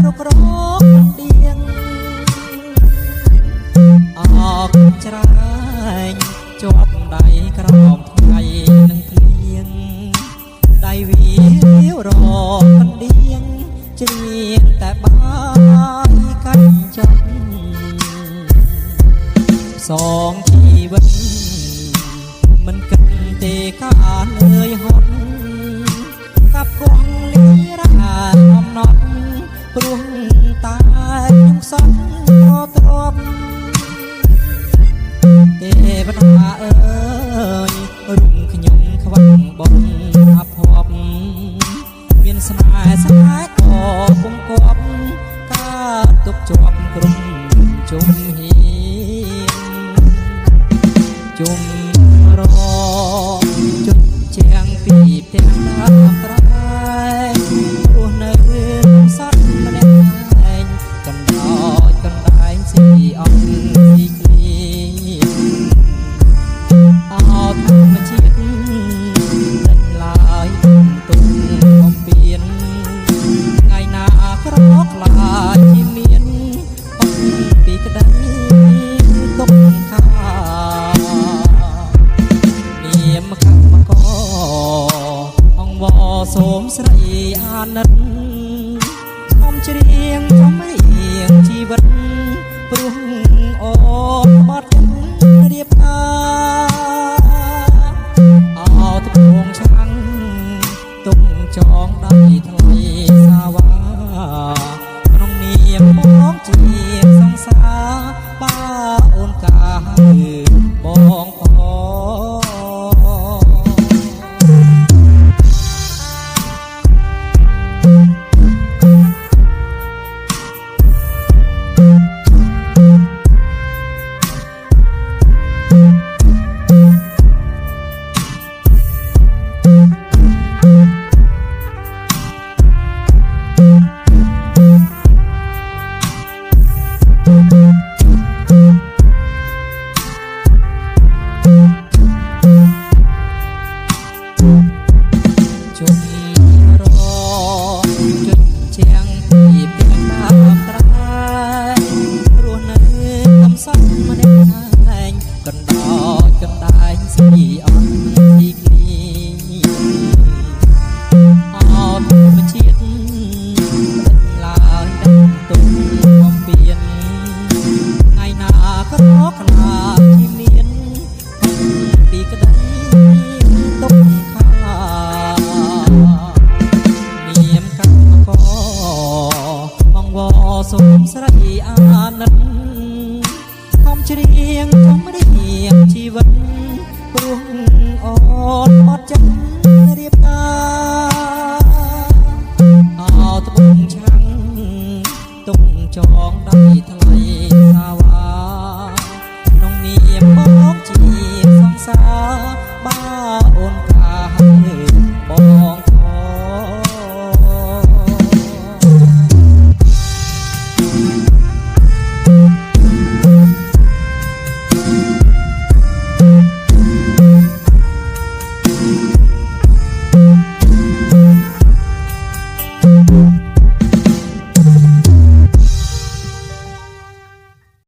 រុករកដៀងអកច្រែងជាប់ដៃក្រោមថ្ងៃនឹងភ្លៀងដៃវារកដៀងជ្រៀងតែបាយកាច់ចាប់សងជីវិតមិនគិតទេការនឿយហត់កាប់គង់លីរាអំណត់ព្រោះតែខ្ញុំសត់ទ្របទេវតាអើយរុំខ្ញុំខ្វាក់បងអភ័ព្វមានស្នេហ៍ស្នេហ៍ក៏ពុំគប់ការទុកជាប់ក្រុមជុំហៀជុំរជុំជាងពីផ្ទះតាមត្រែរស់នៅសត្វម្នាក់ឯងកណ្ដោចកណ្ដែងស៊ីអង្គស៊ីគ្លីអោធម្មជាតិដាច់ឡើយទុំបំពេញថ្ងៃណាក្រខ្លាចជាមានពីក្តីទុកខានាមកម្មករអង្គវសូមស្រីអាណិតខ្ញុំច្រៀងចំរៀងជីវិតព្រោះអូនបាត់រៀបអោត្បូងឆាំងទុំចងដៃថ្លៃសាវ៉ាក្នុងនាមបងជាសង្សារបាអូនកាបងជុំរជុំជាងពីផ្ទះតាមត្រែរស់នៅកំសត់ម្នាក់ឯងកណ្ដោចកណ្ដែងស៊ីអង្គស៊ីគ្លីអោធម្មជាតិឡើយដាក់ទុំបំពេញថ្ងៃណាក្រខ្លាចជាមានពីក្តីទុកខានាមកម្មករអង្គវសូមស្រីអាណិតខំច្រៀងចំរៀងជីវិតព្រោះអូនបាត់ចិត្តរៀបអោត្បូងឆាំងទុំចងដៃ